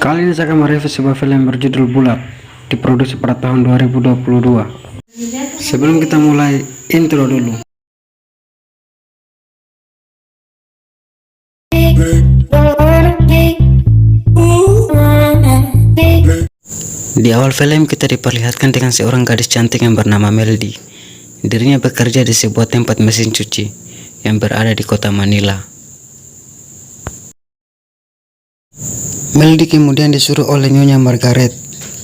Kali ini saya akan mereview sebuah film berjudul Bulat, diproduksi pada tahun 2022. Sebelum kita mulai, intro dulu. Di awal film kita diperlihatkan dengan seorang gadis cantik yang bernama Melody. Dirinya bekerja di sebuah tempat mesin cuci yang berada di kota Manila. Melody kemudian disuruh oleh Nyonya Margaret,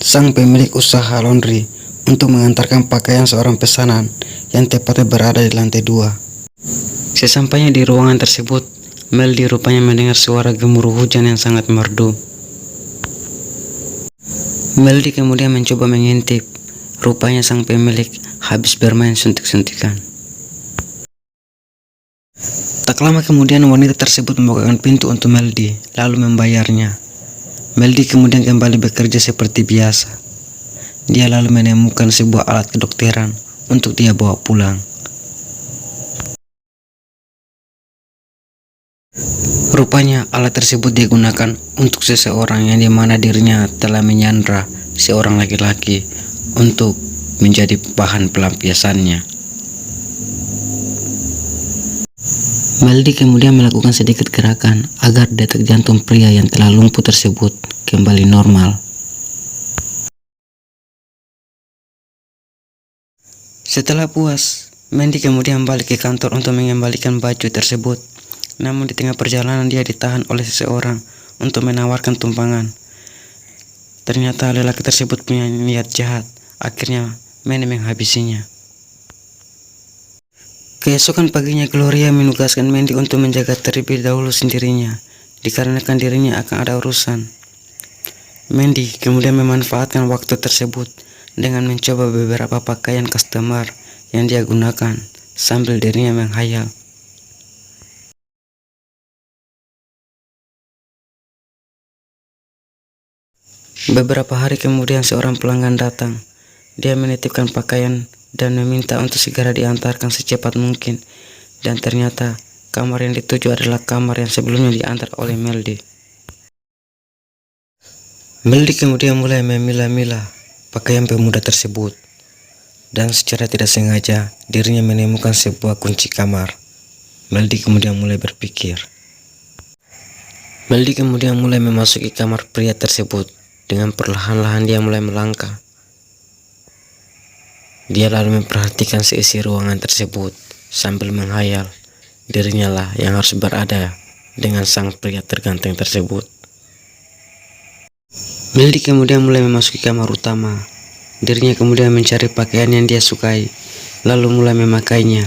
sang pemilik usaha laundry, untuk mengantarkan pakaian seorang pesanan yang tepatnya berada di lantai 2. Sesampainya di ruangan tersebut, Melody rupanya mendengar suara gemuruh hujan yang sangat merdu. Melody kemudian mencoba mengintip. Rupanya sang pemilik habis bermain suntik-suntikan. Tak lama kemudian wanita tersebut membukakan pintu untuk Melody, lalu membayarnya. Melody kemudian kembali bekerja seperti biasa. Dia lalu menemukan sebuah alat kedokteran untuk dia bawa pulang. Rupanya alat tersebut digunakan untuk seseorang yang dimana dirinya telah menyandra seorang laki-laki untuk menjadi bahan pelampiasannya. Melody kemudian melakukan sedikit gerakan agar detak jantung pria yang telah lumpuh tersebut kembali normal. Setelah puas, Melody kemudian balik ke kantor untuk mengembalikan baju tersebut. Namun di tengah perjalanan dia ditahan oleh seseorang untuk menawarkan tumpangan. Ternyata lelaki tersebut punya niat jahat. Akhirnya Melody menghabisinya. Keesokan paginya Gloria menugaskan Melody untuk menjaga terlebih dahulu sendirinya, dikarenakan dirinya akan ada urusan. Melody kemudian memanfaatkan waktu tersebut dengan mencoba beberapa pakaian customer yang dia gunakan sambil dirinya menghayal. Beberapa hari kemudian seorang pelanggan datang. Dia menitipkan pakaian dan meminta untuk segera diantarkan secepat mungkin. Dan ternyata kamar yang dituju adalah kamar yang sebelumnya diantar oleh Melody. Melody kemudian mulai memilah-milah pakaian pemuda tersebut. Dan secara tidak sengaja dirinya menemukan sebuah kunci kamar. Melody kemudian mulai berpikir. Melody kemudian mulai memasuki kamar pria tersebut. Dengan perlahan-lahan dia mulai melangkah. Dia lalu memperhatikan seisi ruangan tersebut sambil menghayal dirinya lah yang harus berada dengan sang pria terganteng tersebut. Melody kemudian mulai memasuki kamar utama. Dirinya kemudian mencari pakaian yang dia sukai, lalu mulai memakainya.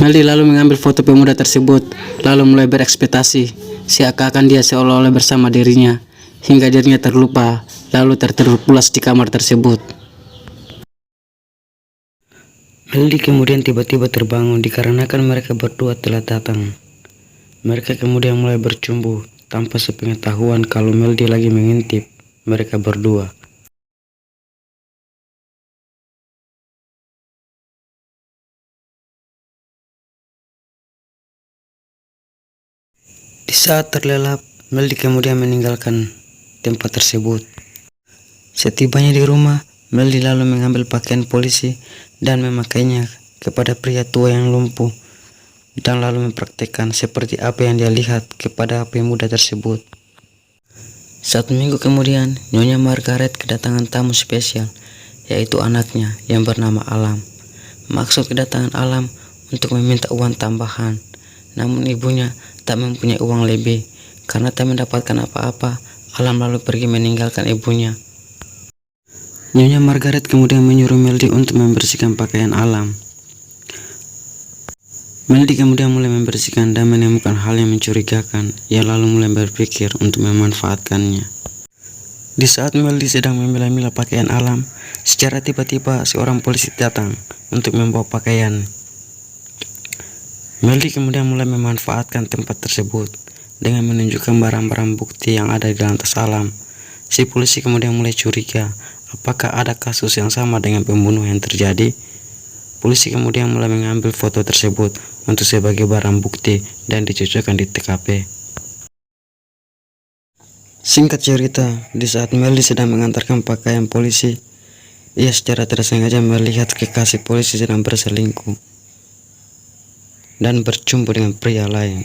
Melody lalu mengambil foto pemuda tersebut, lalu mulai berekspektasi, seakan-akan dia seolah-olah bersama dirinya, hingga dirinya terlupa, lalu tertidur pulas di kamar tersebut. Melody kemudian tiba-tiba terbangun dikarenakan mereka berdua telah datang. Mereka kemudian mulai bercumbu tanpa sepengetahuan kalau Melody lagi mengintip mereka berdua. Di saat terlelap, Melody kemudian meninggalkan tempat tersebut. Setibanya di rumah, Melody lalu mengambil pakaian polisi dan memakainya kepada pria tua yang lumpuh, dan lalu mempraktekkan seperti apa yang dia lihat kepada pemuda tersebut. 1 minggu kemudian, Nyonya Margaret kedatangan tamu spesial, yaitu anaknya yang bernama Alam. Maksud kedatangan Alam untuk meminta uang tambahan, namun ibunya tak mempunyai uang lebih. Karena tak mendapatkan apa-apa, Alam lalu pergi meninggalkan ibunya. Nyonya Margaret kemudian menyuruh Melody untuk membersihkan pakaian Alam. Melody kemudian mulai membersihkan dan menemukan hal yang mencurigakan. Ia lalu mulai berpikir untuk memanfaatkannya. Di saat Melody sedang memilah-milah pakaian Alam, secara tiba-tiba seorang polisi datang untuk membawa pakaian. Melody kemudian mulai memanfaatkan tempat tersebut dengan menunjukkan barang-barang bukti yang ada di lantas Alam. Si polisi kemudian mulai curiga, apakah ada kasus yang sama dengan pembunuh yang terjadi? Polisi kemudian mulai mengambil foto tersebut untuk sebagai barang bukti dan dicocokkan di TKP. Singkat cerita, di saat Meldi sedang mengantarkan pakaian polisi, ia secara tidak sengaja melihat kekasih polisi sedang berselingkuh dan berjumpa dengan pria lain.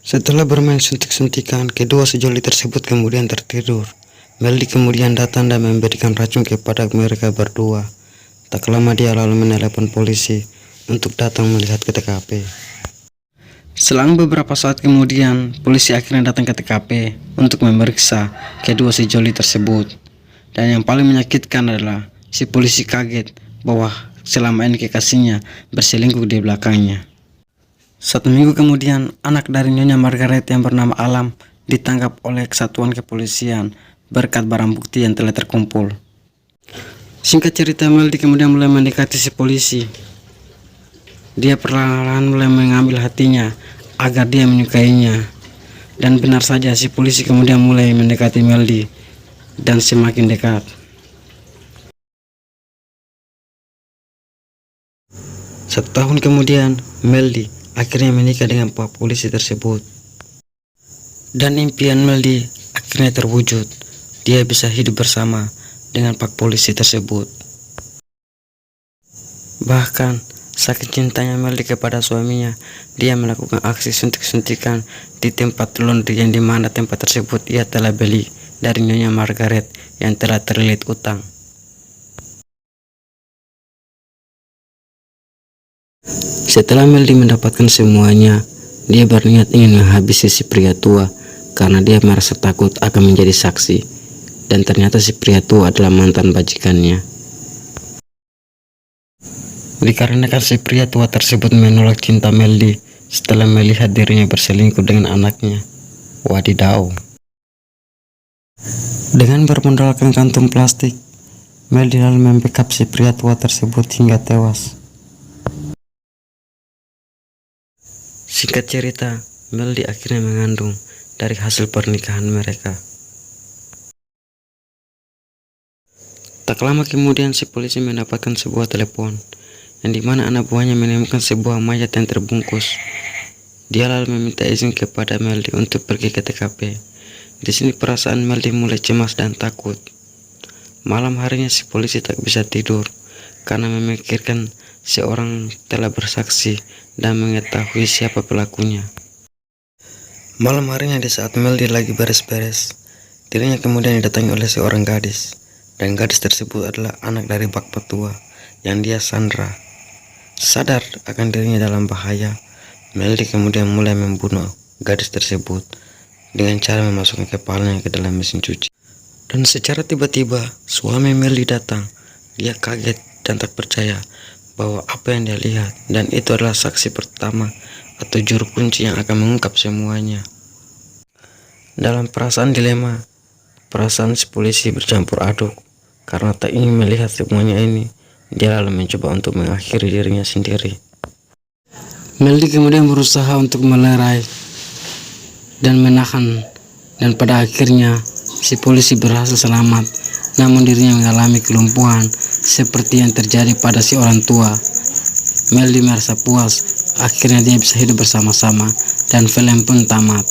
Setelah bermain suntik-suntikan, kedua sejoli tersebut kemudian tertidur. Meldi kemudian datang dan memberikan racun kepada mereka berdua. Tak lama dia lalu menelepon polisi untuk datang melihat ke TKP. Selang beberapa saat kemudian, polisi akhirnya datang ke TKP untuk memeriksa kedua sejoli tersebut. Dan yang paling menyakitkan adalah si polisi kaget bahwa selama ini kekasihnya berselingkuh di belakangnya. 1 minggu kemudian, anak dari Nyonya Margaret yang bernama Alam ditangkap oleh kesatuan kepolisian berkat barang bukti yang telah terkumpul. Singkat cerita, Meldi kemudian mulai mendekati si polisi. Dia perlahan-lahan mulai mengambil hatinya agar dia menyukainya. Dan benar saja, si polisi kemudian mulai mendekati Meldi dan semakin dekat. Satu tahun kemudian, Meldi akhirnya menikah dengan pak polisi tersebut. Dan impian Meldi akhirnya terwujud. Dia bisa hidup bersama dengan pak polisi tersebut. Bahkan saking cintanya Meldi kepada suaminya, dia melakukan aksi suntik-suntikan di tempat laundry yang dimana tempat tersebut ia telah beli dari Nyonya Margaret yang telah terlilit utang. Setelah Meldi mendapatkan semuanya, dia berniat ingin menghabisi si pria tua karena dia merasa takut akan menjadi saksi. Dan ternyata si pria tua adalah mantan bajikannya. Dikarenakan si pria tua tersebut menolak cinta Meldi setelah melihat dirinya berselingkuh dengan anaknya. Wadidaw. Dengan bermodalkan kantung plastik, Meldi lalu membekap si pria tua tersebut hingga tewas. Singkat cerita, Meldi akhirnya mengandung dari hasil pernikahan mereka. Tak lama kemudian si polisi mendapatkan sebuah telepon yang dimana anak buahnya menemukan sebuah mayat yang terbungkus. Dia lalu meminta izin kepada Meldi untuk pergi ke TKP. Di sini perasaan Meldi mulai cemas dan takut. Malam harinya si polisi tak bisa tidur karena memikirkan seorang telah bersaksi dan mengetahui siapa pelakunya. Malam harinya di saat Meldi lagi beres-beres, dirinya kemudian didatangi oleh seorang gadis. Dan gadis tersebut adalah anak dari pak petua yang dia sandra. Sadar akan dirinya dalam bahaya, Meldi kemudian mulai membunuh gadis tersebut dengan cara memasukkan kepalanya ke dalam mesin cuci. Dan secara tiba-tiba suami Meldi datang. Dia kaget dan tak percaya bahwa apa yang dia lihat dan itu adalah saksi pertama atau juru kunci yang akan mengungkap semuanya. Dalam perasaan dilema, perasaan si polisi bercampur aduk. Karena tak ingin melihat semuanya ini, dia lalu mencoba untuk mengakhiri dirinya sendiri. Meldi kemudian berusaha untuk melerai dan menahan, dan pada akhirnya si polisi berhasil selamat. Namun dirinya mengalami kelumpuhan seperti yang terjadi pada si orang tua. Meldi merasa puas, akhirnya dia bisa hidup bersama-sama dan film pun tamat.